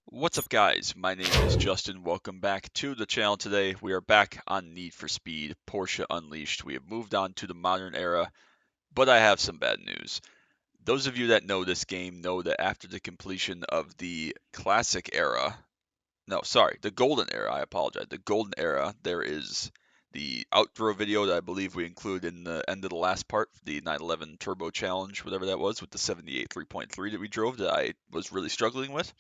What's up, guys? My name is Justin. Welcome back to the channel today. We are back on Need for Speed Porsche Unleashed. We have moved on to the modern era, but I have some bad news. Those of you that know this game know that after the completion of the classic era, no, sorry, the golden era, I apologize. The golden era, there is the outro video that I believe we include in the end of the last part, the 911 Turbo Challenge, whatever that was, with the 78 3.3 that we drove that I was really struggling with.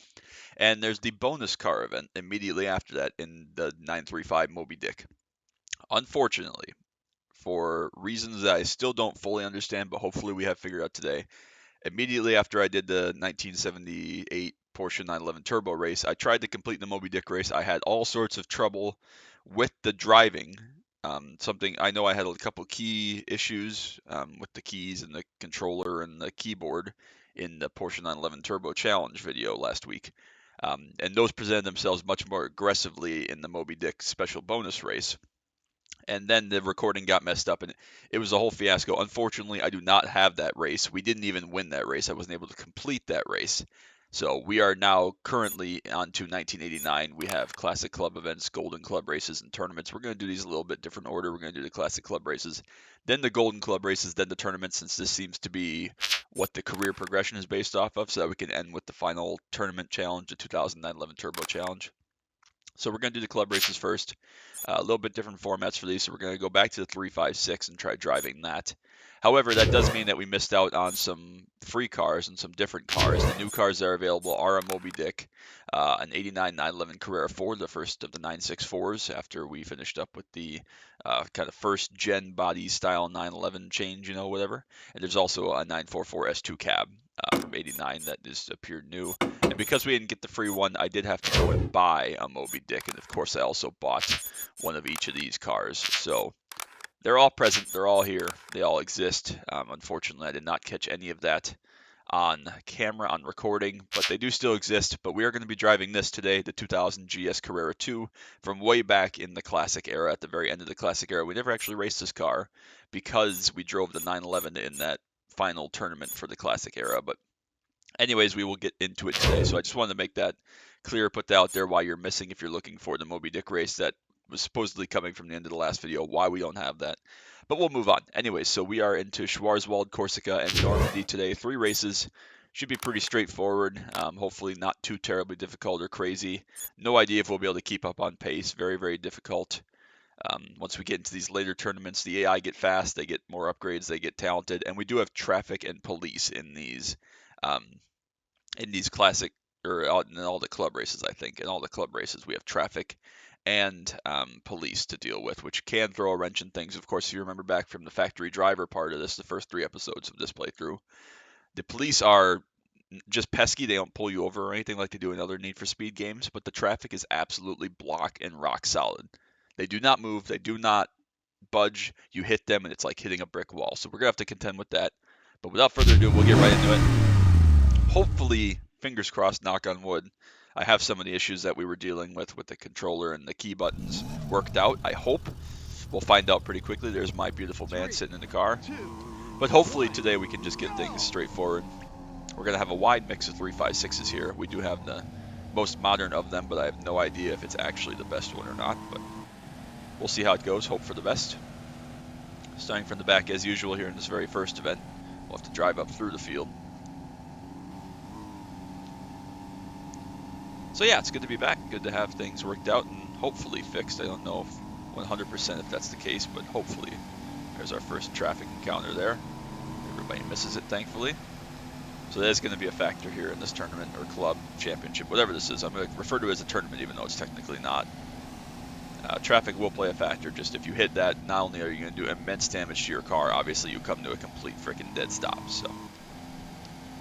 And there's the bonus car event immediately after that in the 935 Moby Dick. Unfortunately, for reasons that I still don't fully understand, but hopefully we have figured out today, immediately after I did the 1978 Porsche 911 Turbo race, I tried to complete the Moby Dick race. I had all sorts of trouble with the driving. Something I know I had a couple key issues with the keys and the controller and the keyboard in the Porsche 911 Turbo Challenge video last week. And those presented themselves much more aggressively in the Moby Dick special bonus race. And then the recording got messed up and it was a whole fiasco. Unfortunately, I do not have that race. We didn't even win that race. I wasn't able to complete that race. So we are now currently on to 1989. We have Classic Club events, Golden Club races, and tournaments. We're going to do these a little bit different order. We're going to do the Classic Club races, then the Golden Club races, then the tournaments, since this seems to be what the career progression is based off of, so that we can end with the final tournament challenge, the 2009-11 Turbo Challenge. So we're going to do the club races first. A little bit different formats for these, so we're going to go back to the 356 and try driving that. However, that does mean that we missed out on some free cars and some different cars. The new cars that are available are a Moby Dick, an 89 911 Carrera 4, the first of the 964s after we finished up with the kind of first gen body style 911 change, whatever. And there's also a 944 S2 cab from 89 that just appeared new. And because we didn't get the free one, I did have to go and buy a Moby Dick. And of course, I also bought one of each of these cars. So they're all present. They're all here. They all exist. Unfortunately, I did not catch any of that on camera, on recording, but they do still exist. But we are going to be driving this today, the 2000 GS Carrera 2, from way back in the classic era, at the very end of the classic era. We never actually raced this car because we drove the 911 in that final tournament for the classic era. But anyways, we will get into it today. So I just wanted to make that clear, put that out there why you're missing if you're looking for the Moby Dick race that was supposedly coming from the end of the last video, why we don't have that. But we'll move on. Anyways, so we are into Schwarzwald, Corsica, and Normandy today. 3 races. Should be pretty straightforward. Hopefully not too terribly difficult or crazy. No idea if we'll be able to keep up on pace. Very, very difficult. Once we get into these later tournaments, the AI get fast, they get more upgrades, they get talented, and we do have traffic and police um, in these classic or in all the club races. I think in all the club races we have traffic and police to deal with, which can throw a wrench in things. Of course, if you remember back from the factory driver part of this, the first 3 episodes of this playthrough, the police are just pesky. They don't pull you over or anything like they do in other Need for Speed games, but the traffic is absolutely block and rock solid. They do not move. They do not budge. You hit them, and it's like hitting a brick wall. So we're going to have to contend with that. But without further ado, we'll get right into it. Hopefully, fingers crossed, knock on wood, I have some of the issues that we were dealing with the controller and the key buttons worked out. I hope. We'll find out pretty quickly. There's my beautiful man sitting in the car. But hopefully today we can just get things straightforward. We're going to have a wide mix of 356s here. We do have the most modern of them, but I have no idea if it's actually the best one or not. But we'll see how it goes. Hope for the best. Starting from the back as usual here in this very first event. We'll have to drive up through the field. So yeah, it's good to be back. Good to have things worked out and hopefully fixed. I don't know if 100% if that's the case, but hopefully. There's our first traffic encounter there. Everybody misses it, thankfully. So that is going to be a factor here in this tournament or club championship, whatever this is. I'm going to refer to it as a tournament, even though it's technically not. Traffic will play a factor. Just if you hit that, not only are you going to do immense damage to your car, obviously you come to a complete freaking dead stop. So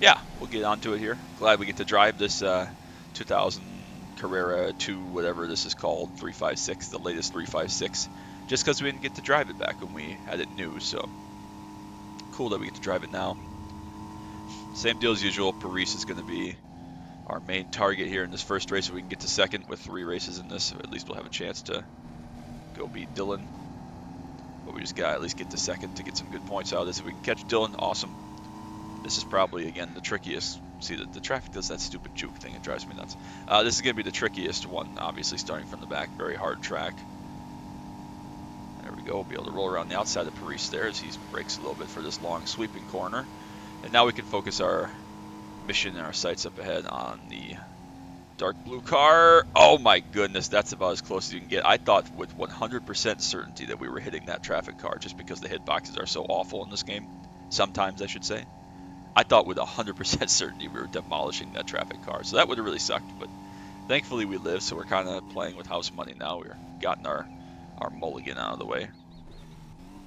yeah, we'll get onto it here. Glad we get to drive this 2000 Carrera 2, whatever this is called, 356, the latest 356, just because we didn't get to drive it back when we had it new. So cool that we get to drive it now. Same deal as usual. Paris is going to be our main target here in this first race. If we can get to second with 3 races in this, at least we'll have a chance to go beat Dylan. But we just got to at least get to second to get some good points out of this. If we can catch Dylan, awesome. This is probably, again, the trickiest. See, the traffic does that stupid juke thing. It drives me nuts. This is going to be the trickiest one, obviously, starting from the back. Very hard track. There we go. We'll be able to roll around the outside of Paris there as he brakes a little bit for this long sweeping corner. And now we can focus our mission and our sights up ahead on the dark blue car. Oh my goodness, that's about as close as you can get. I thought with 100% certainty that we were hitting that traffic car just because the hitboxes are so awful in this game. Sometimes, I should say. I thought with 100% certainty we were demolishing that traffic car. So that would have really sucked, but thankfully we lived, so we're kind of playing with house money now. We're gotten our mulligan out of the way.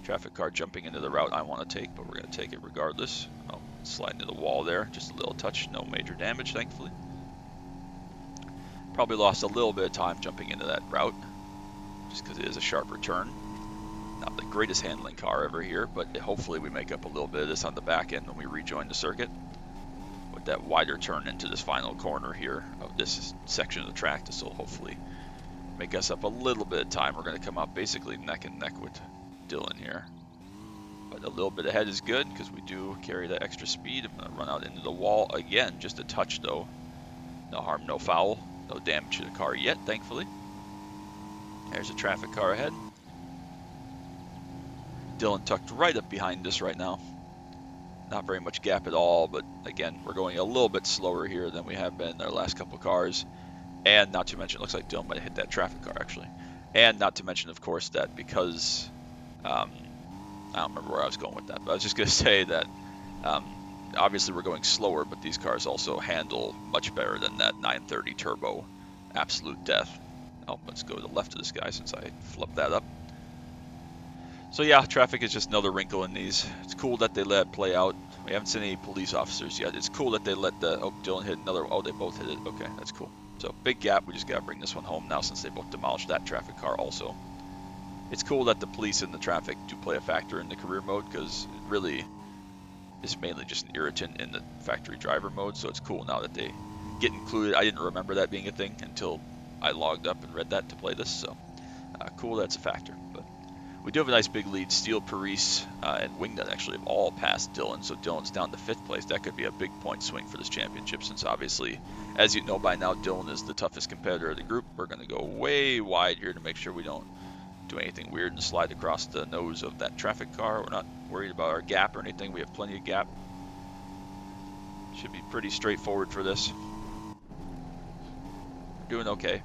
Traffic car jumping into the route I want to take, but we're going to take it regardless. Oh, sliding into the wall there. Just a little touch, no major damage, thankfully. Probably lost a little bit of time jumping into that route, just because it is a sharper turn. Not the greatest handling car ever here, but hopefully we make up a little bit of this on the back end when we rejoin the circuit. With that wider turn into this final corner here of this section of the track, this will hopefully make us up a little bit of time. We're going to come out basically neck and neck with Dylan here. But a little bit ahead is good because we do carry that extra speed. I'm going to run out into the wall again, just a touch though. No harm, no foul. No damage to the car yet, thankfully. There's a traffic car ahead. Dylan tucked right up behind us right now. Not very much gap at all, but again, we're going a little bit slower here than we have been in our last couple cars. And not to mention, it looks like Dylan might have hit that traffic car actually. And not to mention, of course, that because, I don't remember where I was going with that, but I was just going to say that obviously we're going slower, but these cars also handle much better than that 930 turbo absolute death. Oh, let's go to the left of this guy since I flipped that up. So yeah, traffic is just another wrinkle in these. It's cool that they let it play out. We haven't seen any police officers yet. It's cool that they let the, oh, Dylan hit another, oh, they both hit it. Okay, that's cool. So big gap, we just gotta bring this one home now since they both demolished that traffic car also. It's cool that the police and the traffic do play a factor in the career mode because it really is mainly just an irritant in the factory driver mode. So it's cool now that they get included. I didn't remember that being a thing until I logged up and read that to play this. So cool that's a factor. But we do have a nice big lead. Steele, Paris, and Wingnut actually have all passed Dylan, so Dylan's down to 5th place. That could be a big point swing for this championship since obviously, as you know by now, Dylan is the toughest competitor of the group. We're going to go way wide here to make sure we don't do anything weird and slide across the nose of that traffic car. We're not worried about our gap or anything. We have plenty of gap. Should be pretty straightforward for this. We're doing okay.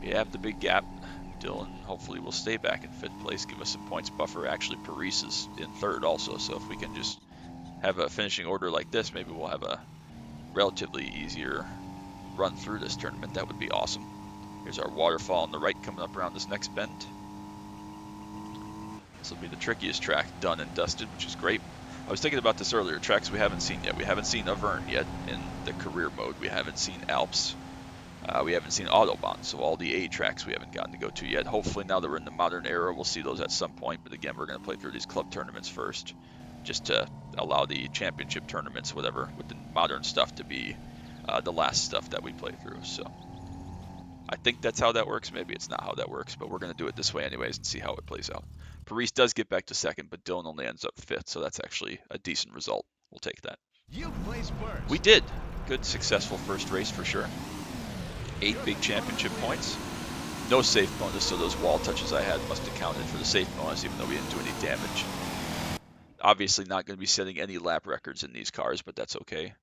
We have the big gap. Dylan hopefully will stay back in 5th place, give us some points buffer. Actually, Paris is in 3rd also, so if we can just have a finishing order like this, maybe we'll have a relatively easier run through this tournament. That would be awesome. Here's our waterfall on the right coming up around this next bend. This will be the trickiest track done and dusted, which is great. I was thinking about this earlier, tracks we haven't seen yet. We haven't seen Auvergne yet in the career mode. We haven't seen Alps. We haven't seen Autobahn, so all the A tracks we haven't gotten to go to yet. Hopefully now that we're in the modern era, we'll see those at some point. But again, we're going to play through these club tournaments first, just to allow the championship tournaments, whatever, with the modern stuff to be the last stuff that we play through. So I think that's how that works. Maybe it's not how that works, but we're going to do it this way anyways and see how it plays out. Paris does get back to 2nd, but Dylan only ends up 5th, so that's actually a decent result. We'll take that. You place first. We did. Good, successful first race for sure. 8 big championship points. No safe bonus, so those wall touches I had must have counted for the safe bonus, even though we didn't do any damage. Obviously not going to be setting any lap records in these cars, but that's okay.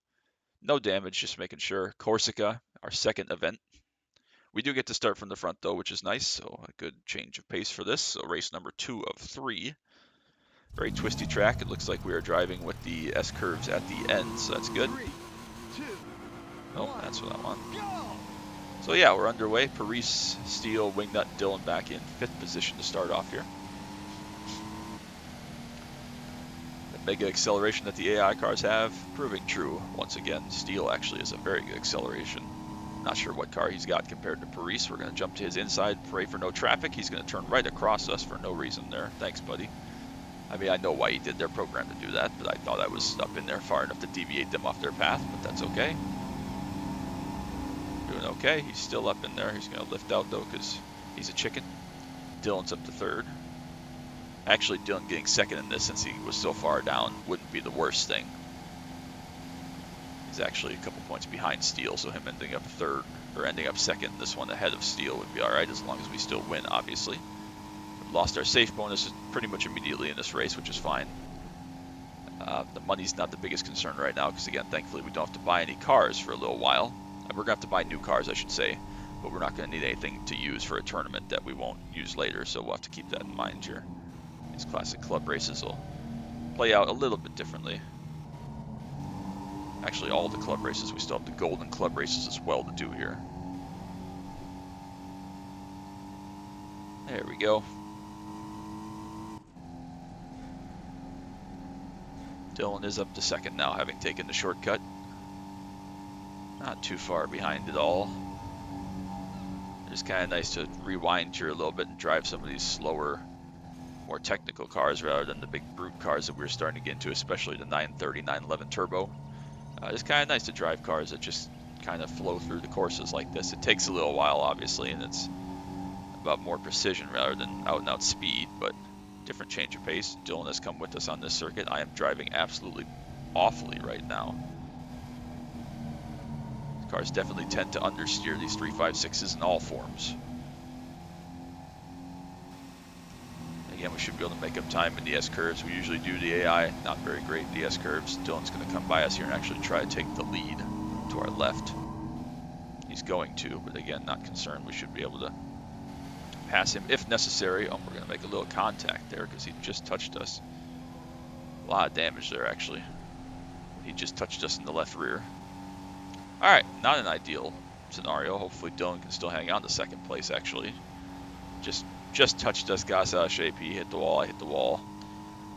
No damage, just making sure. Corsica, our 2nd event. We do get to start from the front though, which is nice, so a good change of pace for this. So race number 2 of 3. Very twisty track. It looks like we are driving with the S-curves at the end, so that's good. 3, 2, Oh, that's what I want. go! So yeah, we're underway. Paris, Steele, Wingnut, Dylan back in 5th position to start off here. The mega acceleration that the AI cars have, proving true once again. Steele actually is a very good acceleration. Not sure what car he's got compared to Paris. We're going to jump to his inside, pray for no traffic. He's going to turn right across us for no reason there. Thanks, buddy. I mean, I know why he did their program to do that, but I thought I was up in there far enough to deviate them off their path, but that's okay. Doing okay. He's still up in there. He's going to lift out, though, because he's a chicken. Dylan's up to 3rd. Actually, Dylan getting second in this since he was so far down wouldn't be the worst thing. He's actually a couple points behind Steele, so him ending up third, or ending up second, this one ahead of Steele would be alright, as long as we still win, obviously. We've lost our safe bonus pretty much immediately in this race, which is fine. The money's not the biggest concern right now, because again, thankfully we don't have to buy any cars for a little while. We're going to have to buy new cars, I should say, but we're not going to need anything to use for a tournament that we won't use later, so we'll have to keep that in mind here. These classic club races will play out a little bit differently. Actually, all the club races, we still have the golden club races as well to do here. There we go. Dylan is up to second now, having taken the shortcut. Not too far behind at all. It's kind of nice to rewind here a little bit and drive some of these slower, more technical cars rather than the big brute cars that we're starting to get into, especially the 930, 911 Turbo. It's kind of nice to drive cars that just kind of flow through the courses like this. It takes a little while, obviously, and it's about more precision rather than out-and-out speed, but different change of pace. Dylan has come with us on this circuit. I am driving absolutely awfully right now. Cars definitely tend to understeer these 356s in all forms. Again, we should be able to make up time in the S-curves. We usually do the AI, not very great in the S-curves. Dylan's going to come by us here and actually try to take the lead to our left. He's going to, but again, not concerned. We should be able to pass him if necessary. Oh, we're going to make a little contact there because he just touched us. A lot of damage there, actually. He just touched us in the left rear. Alright, not an ideal scenario. Hopefully Dylan can still hang on to second place, actually. Just touched us, got us out of shape. He hit the wall, I hit the wall.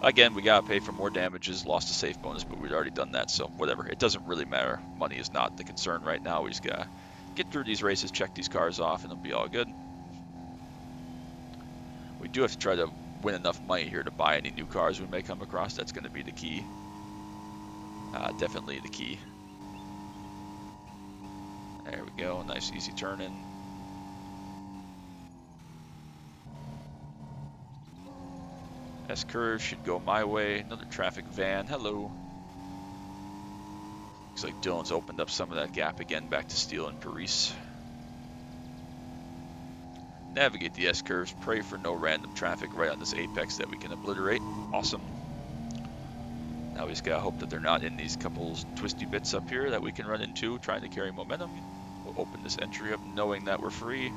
Again, we gotta pay for more damages, lost a safe bonus, but we'd already done that, so whatever. It doesn't really matter. Money is not the concern right now. We just gotta get through these races, check these cars off, and it'll be all good. We do have to try to win enough money here to buy any new cars we may come across. That's going to be the key. Definitely the key. There we go, nice easy turn in. S-curve should go my way. Another traffic van, hello. Looks like Dylan's opened up some of that gap again, back to Steele and Paris. Navigate the S-curves, pray for no random traffic right on this apex that we can obliterate. Awesome. Now we just gotta hope that they're not in these couple twisty bits up here that we can run into, trying to carry momentum. We'll open this entry up knowing that we're free.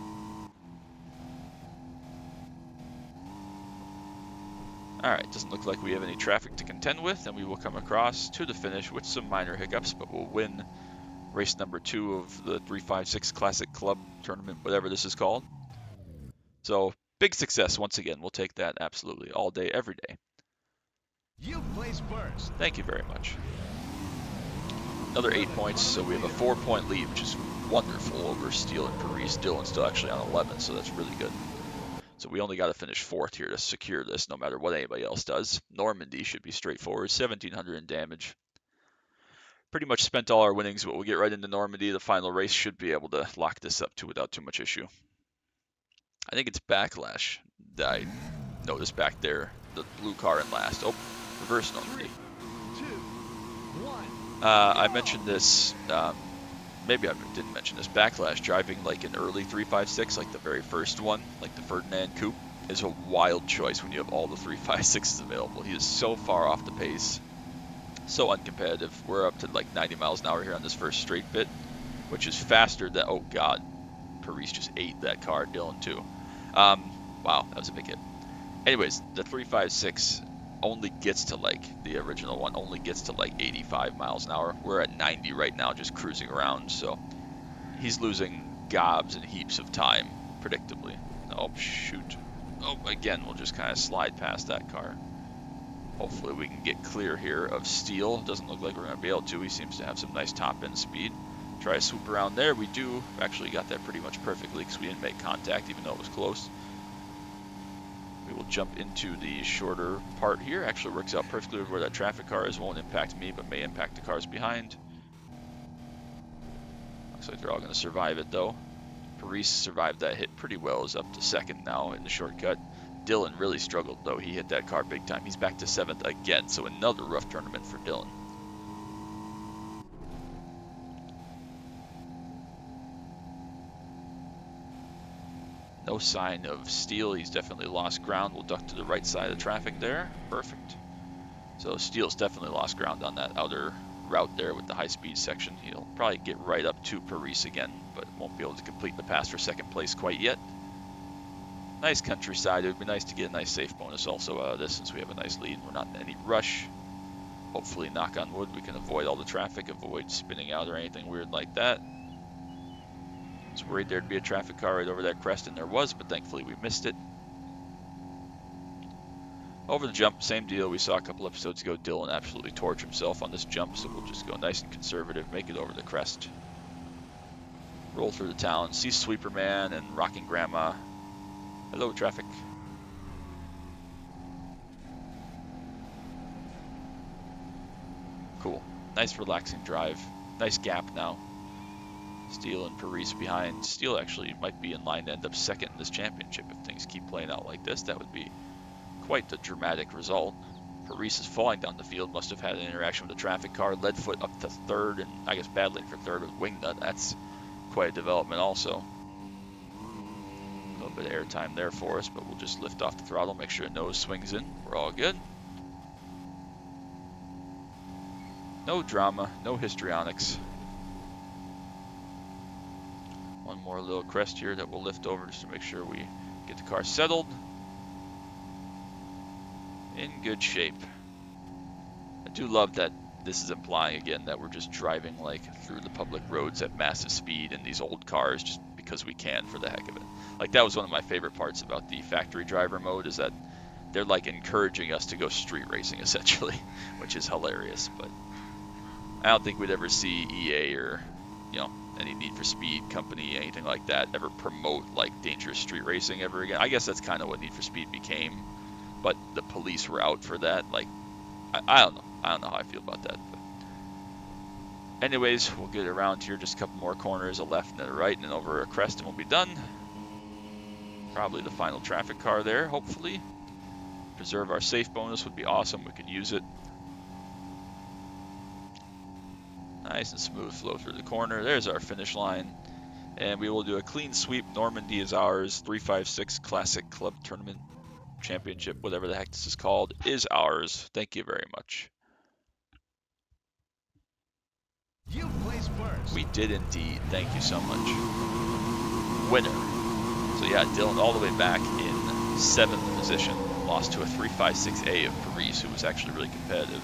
Alright, doesn't look like we have any traffic to contend with, and we will come across to the finish with some minor hiccups, but we'll win race number 2 of the 356 Classic Club Tournament, whatever this is called. So, big success once again. We'll take that absolutely all day, every day. You place first. Thank you very much. Another 8 points, so we have a 4-point lead, which is wonderful over Steele and Paris. Dylan's still actually on 11, so that's really good. So we only got to finish 4th here to secure this, no matter what anybody else does. Normandy should be straightforward, 1,700 in damage. Pretty much spent all our winnings, but we'll get right into Normandy. The final race should be able to lock this up too without too much issue. I think it's Backlash that I noticed back there. The blue car in last. Oh, reverse Normandy. 3, 2, 1. I mentioned this, maybe I didn't mention this. Backlash driving like an early 356, like the very first one, like the Ferdinand Coupe, is a wild choice when you have all the 356s available. He is so far off the pace, so uncompetitive. We're up to like 90 miles an hour here on this first straight bit, which is faster than, oh god, Paris just ate that car, Dylan too. Wow, that was a big hit. Anyways, the 356 only gets to like, the original one only gets to like 85 miles an hour. We're at 90 right now, just cruising around, so he's losing gobs and heaps of time, predictably. Oh, shoot. Oh, again, we'll just kind of slide past that car. Hopefully we can get clear here of Steele. Doesn't look like we're going to be able to. He seems to have some nice top-end speed. Try to swoop around there. We do. Actually got that pretty much perfectly because we didn't make contact, even though it was close. We will jump into the shorter part here. Actually works out perfectly with where that traffic car is. Won't impact me, but may impact the cars behind. Looks like they're all going to survive it, though. Paris survived that hit pretty well. Is up to second now in the shortcut. Dylan really struggled, though. He hit that car big time. He's back to 7th again, so another rough tournament for Dylan. No sign of Steele. He's definitely lost ground. We'll duck to the right side of the traffic there. Perfect. So Steele's definitely lost ground on that outer route there with the high-speed section. He'll probably get right up to Paris again, but won't be able to complete the pass for second place quite yet. Nice countryside. It would be nice to get a nice safe bonus also out of this since we have a nice lead and we're not in any rush. Hopefully, knock on wood, we can avoid all the traffic, avoid spinning out or anything weird like that. I was worried there'd be a traffic car right over that crest, and there was, but thankfully we missed it. Over the jump, same deal. We saw a couple episodes ago, Dylan absolutely torch himself on this jump, so we'll just go nice and conservative, make it over the crest. Roll through the town, see Sweeper Man and Rocking Grandma. Hello, traffic. Cool. Nice relaxing drive. Nice gap now. Steele and Paris behind. Steele actually might be in line to end up second in this championship if things keep playing out like this. That would be quite the dramatic result. Paris is falling down the field, must have had an interaction with the traffic car. Leadfoot up to third, and I guess battling for third with Wingnut. That's quite a development also. A little bit of airtime there for us, but we'll just lift off the throttle, make sure the nose swings in. We're all good. No drama, no histrionics. One more little crest here that we'll lift over just to make sure we get the car settled. In good shape. I do love that this is implying again that we're just driving like through the public roads at massive speed in these old cars just because we can for the heck of it. Like that was one of my favorite parts about the factory driver mode is that they're like encouraging us to go street racing essentially, which is hilarious. But I don't think we'd ever see EA or, you know, any Need for Speed company, anything like that, ever promote like dangerous street racing ever again. I guess that's kind of what Need for Speed became, but the police were out for that. Like, I don't know. I don't know how I feel about that. But anyways, we'll get around here, just a couple more corners, a left and a right, and then over a crest, and we'll be done. Probably the final traffic car there, hopefully. Preserve our safe bonus would be awesome. We could use it. Nice and smooth flow through the corner. There's our finish line. And we will do a clean sweep. Normandy is ours. 356 Classic Club Tournament Championship, whatever the heck this is called, is ours. Thank you very much. You place first. We did indeed. Thank you so much. Winner. So yeah, Dylan all the way back in 7th position. Lost to a 356A of Paris, who was actually really competitive.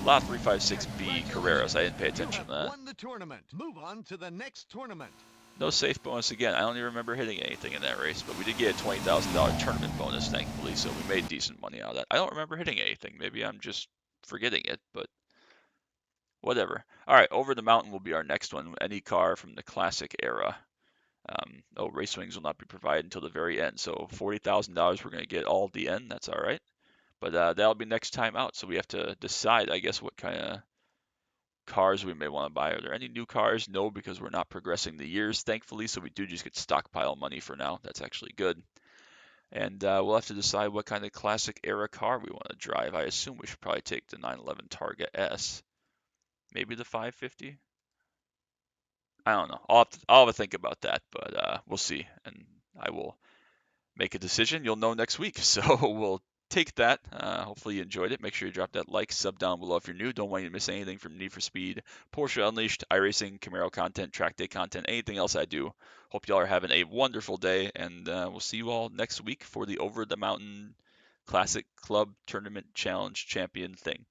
A lot of 356B Carreras. I didn't pay attention to that. Won the tournament. Move on to the next tournament. No safe bonus again. I don't even remember hitting anything in that race, but we did get a $20,000 tournament bonus, thankfully, so we made decent money out of that. I don't remember hitting anything. Maybe I'm just forgetting it, but whatever. All right, over the mountain will be our next one. Any car from the classic era. Race wings will not be provided until the very end. So $40,000 we're going to get all at the end. That's all right. But that'll be next time out. So we have to decide, I guess, what kind of cars we may want to buy. Are there any new cars? No, because we're not progressing the years, thankfully. So we do just get stockpile money for now. That's actually good. And we'll have to decide what kind of classic era car we want to drive. I assume we should probably take the 911 Targa S. Maybe the 550? I don't know. I'll have to think about that, but we'll see. And I will make a decision. You'll know next week. So we'll take that. Hopefully you enjoyed it. Make sure you drop that like, sub down below if you're new. Don't want you to miss anything from Need for Speed, Porsche Unleashed, iRacing, Camaro content, track day content, anything else I do. Hope y'all are having a wonderful day, and we'll see you all next week for the Over the Mountain Classic Club Tournament Challenge Champion thing.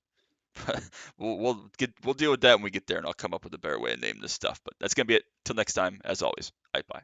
we'll deal with that when we get there, and I'll come up with a better way to name this stuff. But that's gonna be it. Till next time, as always. Bye bye.